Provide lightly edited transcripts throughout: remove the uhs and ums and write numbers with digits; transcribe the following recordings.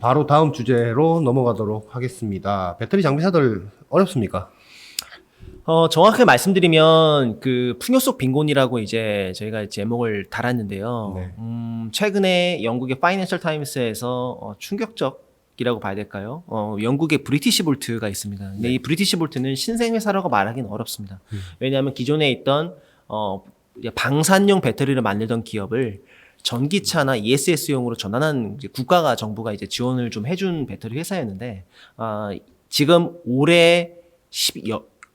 바로 다음 주제로 넘어가도록 하겠습니다. 배터리 장비사들 어렵습니까? 정확하게 말씀드리면 그 풍요 속 빈곤이라고 이제 저희가 제목을 달았는데요. 네. 최근에 영국의 파이낸셜 타임스에서 충격적이라고 봐야 될까요? 영국의 브리티시 볼트가 있습니다. 근데 네. 이 브리티시 볼트는 신생 회사라고 말하기는 어렵습니다. 왜냐하면 기존에 있던 방산용 배터리를 만들던 기업을 전기차나 ESS용으로 전환한 이제 국가가 정부가 이제 지원을 좀 해준 배터리 회사였는데 지금 올해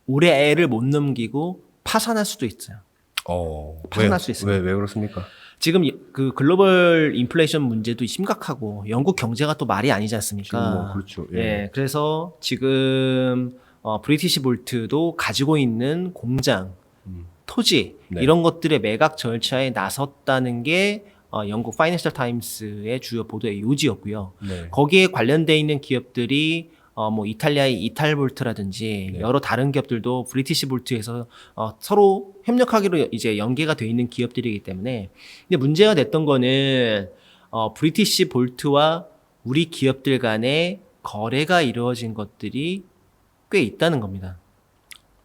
애를 못 넘기고 파산할 수도 있어요. 파산할 수 있습니다. 왜 그렇습니까? 지금 그 글로벌 인플레이션 문제도 심각하고 영국 경제가 또 말이 아니지 않습니까? 지금 뭐 그렇죠. 예. 예, 그래서 지금 브리티시 볼트도 가지고 있는 공장, 토지 네. 이런 것들의 매각 절차에 나섰다는 게 영국 파이낸셜 타임스의 주요 보도의 요지였고요. 네. 거기에 관련돼 있는 기업들이 뭐 이탈리아의 이탈볼트라든지 네. 여러 다른 기업들도 브리티시 볼트에서 서로 협력하기로 이제 연계가 돼 있는 기업들이기 때문에 근데 문제가 됐던 거는 브리티시 볼트와 우리 기업들 간에 거래가 이루어진 것들이 꽤 있다는 겁니다.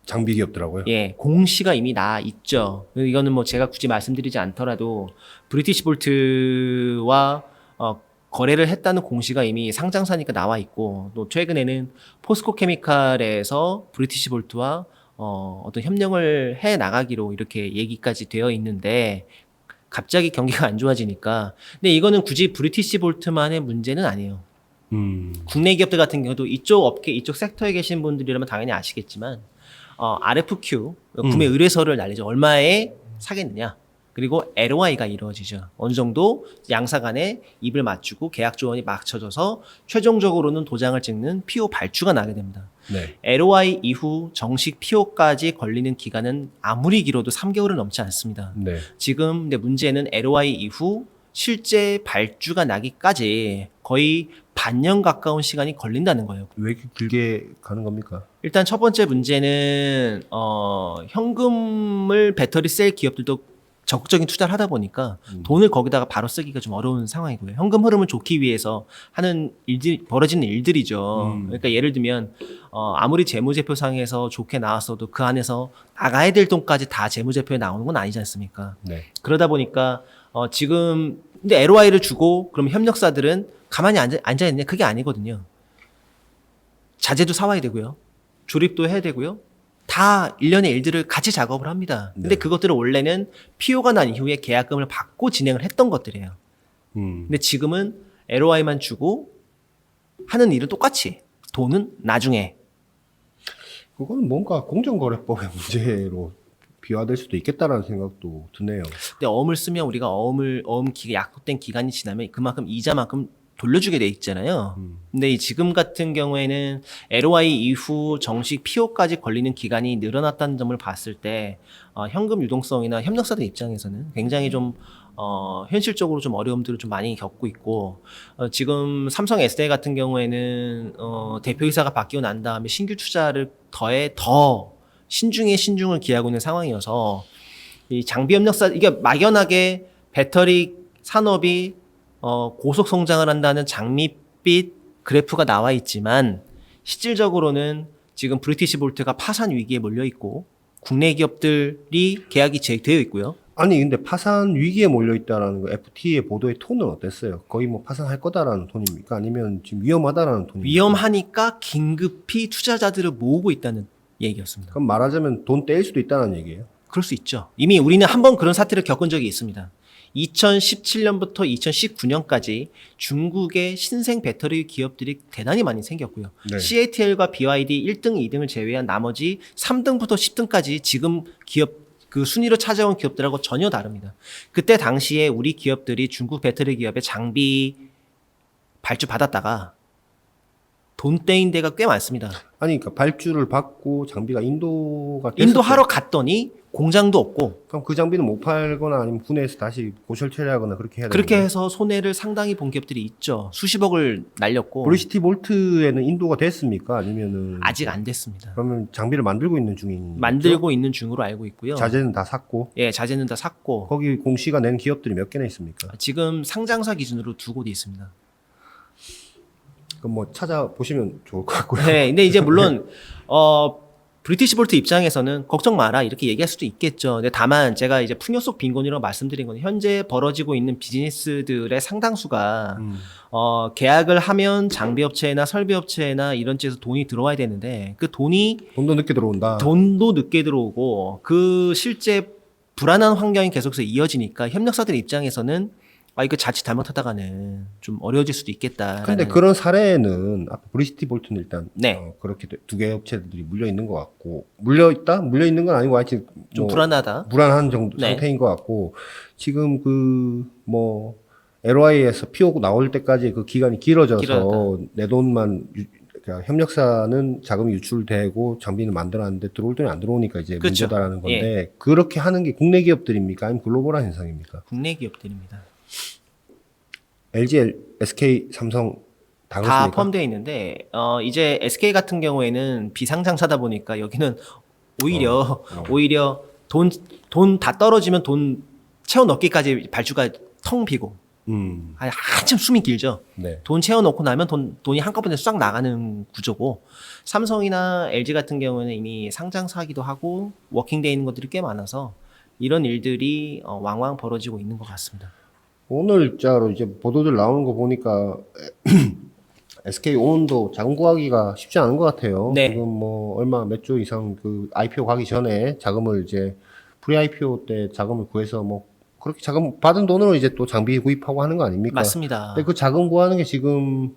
장비 기업더라고요. 예, 공시가 이미 나 있죠. 이거는 뭐 제가 굳이 말씀드리지 않더라도 브리티시 볼트와 거래를 했다는 공시가 이미 상장사니까 나와 있고 또 최근에는 포스코 케미칼에서 브리티시 볼트와 어떤 협력을 해 나가기로 이렇게 얘기까지 되어 있는데 갑자기 경기가 안 좋아지니까 근데 이거는 굳이 브리티시 볼트만의 문제는 아니에요. 국내 기업들 같은 경우도 이쪽 업계, 이쪽 섹터에 계신 분들이라면 당연히 아시겠지만 RFQ 구매 의뢰서를 날리죠. 얼마에 사겠느냐. 그리고 LOI가 이루어지죠. 어느 정도 양사 간에 입을 맞추고 계약 조건이 맞춰져서 최종적으로는 도장을 찍는 PO 발주가 나게 됩니다. 네. LOI 이후 정식 PO까지 걸리는 기간은 아무리 길어도 3개월은 넘지 않습니다. 네. 지금 근데 문제는 LOI 이후 실제 발주가 나기까지 거의 반년 가까운 시간이 걸린다는 거예요. 왜 이렇게 길게 가는 겁니까? 일단 첫 번째 문제는 현금을 배터리 셀 기업들도 적극적인 투자를 하다 보니까 돈을 거기다가 바로 쓰기가 좀 어려운 상황이고요. 현금 흐름을 좋기 위해서 하는 일들 벌어지는 일들이죠. 그러니까 예를 들면 아무리 재무제표상에서 좋게 나왔어도 그 안에서 나가야 될 돈까지 다 재무제표에 나오는 건 아니지 않습니까? 네. 그러다 보니까 지금 근데 LOI를 주고 그럼 협력사들은 가만히 앉아 있냐? 그게 아니거든요. 자재도 사와야 되고요. 조립도 해야 되고요. 다 일련의 일들을 같이 작업을 합니다. 근데 네. 그것들은 원래는 PO가 난 이후에 계약금을 받고 진행을 했던 것들이에요. 근데 지금은 LOI만 주고 하는 일은 똑같이 돈은 나중에. 그거는 뭔가 공정거래법의 문제로 비화될 수도 있겠다라는 생각도 드네요. 근데 어음을 쓰면 우리가 약속된 기간이 지나면 그만큼 이자만큼 돌려주게 돼 있잖아요. 근데 지금 같은 경우에는 LOI 이후 정식 PO까지 걸리는 기간이 늘어났다는 점을 봤을 때 현금 유동성이나 협력사들 입장에서는 굉장히 좀 현실적으로 좀 어려움들을 좀 많이 겪고 있고 지금 삼성 SDI 같은 경우에는 대표이사가 바뀌고 난 다음에 신규 투자를 더 신중에 신중을 기하고 있는 상황이어서 이 장비 협력사 이게 막연하게 배터리 산업이 고속 성장을 한다는 장밋빛 그래프가 나와 있지만 실질적으로는 지금 브리티시 볼트가 파산 위기에 몰려 있고 국내 기업들이 계약이 재되어 있고요. 아니 근데 파산 위기에 몰려 있다라는 거 FT의 보도의 톤은 어땠어요? 거의 뭐 파산할 거다라는 톤입니까? 아니면 지금 위험하다라는 톤입니까? 위험하니까 긴급히 투자자들을 모으고 있다는 얘기였습니다. 그럼 말하자면 돈 떼일 수도 있다는 얘기예요. 그럴 수 있죠. 이미 우리는 한번 그런 사태를 겪은 적이 있습니다. 2017년부터 2019년까지 중국의 신생 배터리 기업들이 대단히 많이 생겼고요. 네. CATL과 BYD 1등, 2등을 제외한 나머지 3등부터 10등까지 지금 기업 그 순위로 찾아온 기업들하고 전혀 다릅니다. 그때 당시에 우리 기업들이 중국 배터리 기업의 장비 발주 받았다가 돈 떼인 데가 꽤 많습니다. 아니 그러니까 발주를 받고 장비가 인도가 인도 됐었죠. 하러 갔더니 공장도 없고 그럼 그 장비는 못 팔거나 아니면 국내에서 다시 고철 처리하거나 그렇게 해야 되는 그렇게 거예요? 해서 손해를 상당히 본 기업들이 있죠. 수십억을 날렸고 브리시티 볼트에는 인도가 됐습니까? 아니면은 아직 안 됐습니다. 그러면 장비를 만들고 있는 중인 만들고 있는 중으로 알고 있고요. 자재는 다 샀고 예, 자재는 다 샀고 거기 공시가 낸 기업들이 몇 개나 있습니까? 지금 상장사 기준으로 두 곳이 있습니다. 그럼 뭐 찾아보시면 좋을 것 같고요. 네, 근데 이제 물론 브리티시 볼트 입장에서는 걱정 마라 이렇게 얘기할 수도 있겠죠. 근데 다만 제가 이제 풍요 속 빈곤이라고 말씀드린 건 현재 벌어지고 있는 비즈니스들의 상당수가 계약을 하면 장비업체나 설비업체나 이런 쪽에서 돈이 들어와야 되는데 그 돈이 돈도 늦게 들어온다. 돈도 늦게 들어오고 그 실제 불안한 환경이 계속해서 이어지니까 협력사들 입장에서는 이거 자칫 잘못하다가는 좀 어려워질 수도 있겠다. 근데 그런 사례는 아까 브리티시 볼트는 일단 네. 그렇게 두 개 업체들이 물려 있는 것 같고 물려 있는 건 아니고 아직 좀 뭐 불안하다. 불안한 정도 네. 상태인 것 같고 지금 그 뭐 LY에서 PO 나올 때까지 그 기간이 길어져서 내 돈만 그러니까 협력사는 자금이 유출되고 장비는 만들었는데 들어올 돈이 안 들어오니까 이제 그렇죠. 문제다라는 건데 그렇게 하는 게 국내 기업들입니까? 아니면 글로벌한 현상입니까? 국내 기업들입니다. LG, SK, 삼성 다 다 그렇습니까? 포함되어 있는데 이제 SK 같은 경우에는 비상장사다 보니까 여기는 오히려 돈 다 떨어지면 돈 채워 넣기까지 발주가 텅 비고 한참 숨이 길죠. 네. 돈 채워 넣고 나면 돈이 한꺼번에 싹 나가는 구조고 삼성이나 LG 같은 경우는 이미 상장사기도 하고 워킹되어 있는 것들이 꽤 많아서 이런 일들이 왕왕 벌어지고 있는 것 같습니다. 오늘 일자로 이제 보도들 나오는 거 보니까 SK 오온도 자금 구하기가 쉽지 않은 것 같아요. 네. 지금 뭐 몇 조 이상 그 IPO 가기 전에 자금을 이제 프리 IPO 때 자금을 구해서 뭐 그렇게 자금 받은 돈으로 이제 또 장비 구입하고 하는 거 아닙니까? 맞습니다. 근데 그 자금 구하는 게 지금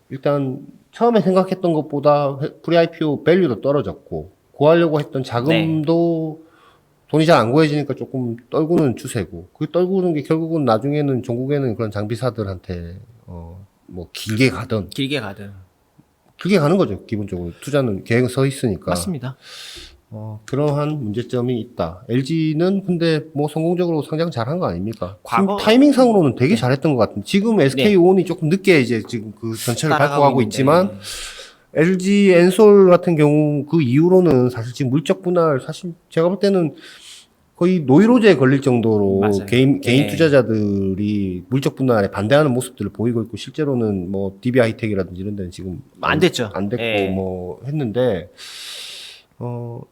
일단 처음에 생각했던 것보다 프리 IPO 밸류도 떨어졌고 구하려고 했던 자금도 돈이 잘 안 구해지니까 조금 떨구는 추세고 그 떨구는 게 결국은 나중에는 종국에는 그런 장비사들한테 뭐 길게 가든 길게 가는 거죠. 기본적으로 투자는 계획은 서 있으니까. 맞습니다. 그러한 문제점이 있다. LG는 근데 뭐 성공적으로 상장 잘한 거 아닙니까? 과거- 지금 타이밍상으로는 되게 잘했던 것 같은데 지금 SK 오온이 조금 늦게 이제 지금 그 전체를 밟고 가고 있는데. 있지만 LG 엔솔 같은 경우 그 이후로는 사실 지금 물적 분할 사실 제가 볼 때는 거의 노이로제에 걸릴 정도로 맞아요. 개인 네. 투자자들이 물적 분할에 반대하는 모습들을 보이고 있고 실제로는 뭐 DB 하이텍이라든지 이런 데는 지금 안 됐죠. 안 됐고 예. 뭐 했는데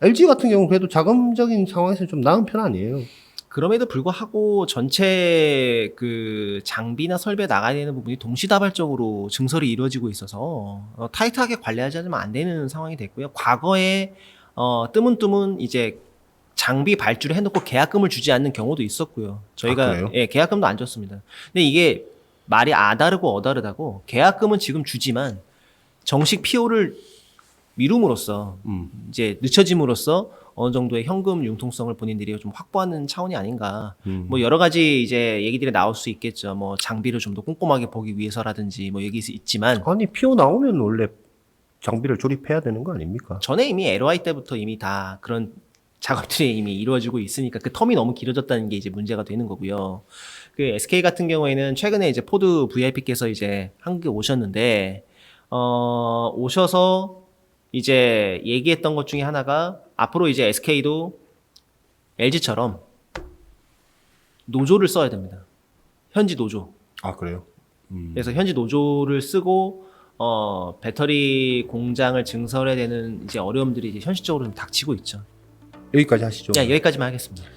LG 같은 경우는 그래도 자금적인 상황에서 좀 나은 편 아니에요. 그럼에도 불구하고 전체 그 장비나 설비에 나가야 되는 부분이 동시다발적으로 증설이 이루어지고 있어서 타이트하게 관리하지 않으면 안 되는 상황이 됐고요. 과거에 뜨문뜨문 이제 장비 발주를 해놓고 계약금을 주지 않는 경우도 있었고요. 저희가 그래요? 계약금도 안 줬습니다. 근데 이게 말이 아다르고 어다르다고 계약금은 지금 주지만 정식 PO를 미룸으로써 이제 늦춰짐으로써 어느 정도의 현금 융통성을 본인들이 좀 확보하는 차원이 아닌가. 뭐 여러 가지 이제 얘기들이 나올 수 있겠죠. 뭐 장비를 좀 더 꼼꼼하게 보기 위해서라든지 뭐 얘기 있지만 아니 PO 나오면 원래 장비를 조립해야 되는 거 아닙니까? 전에 이미 LY 때부터 이미 다 그런 작업들이 이미 이루어지고 있으니까 그 텀이 너무 길어졌다는 게 이제 문제가 되는 거고요. 그 SK 같은 경우에는 최근에 이제 포드 VIP께서 이제 한국에 오셨는데 오셔서 이제 얘기했던 것 중에 하나가 앞으로 이제 SK도 LG처럼 노조를 써야 됩니다. 현지 노조. 아 그래요? 그래서 현지 노조를 쓰고 배터리 공장을 증설해야 되는 이제 어려움들이 이제 현실적으로 좀 닥치고 있죠. 여기까지 하시죠. 여기까지만 하겠습니다.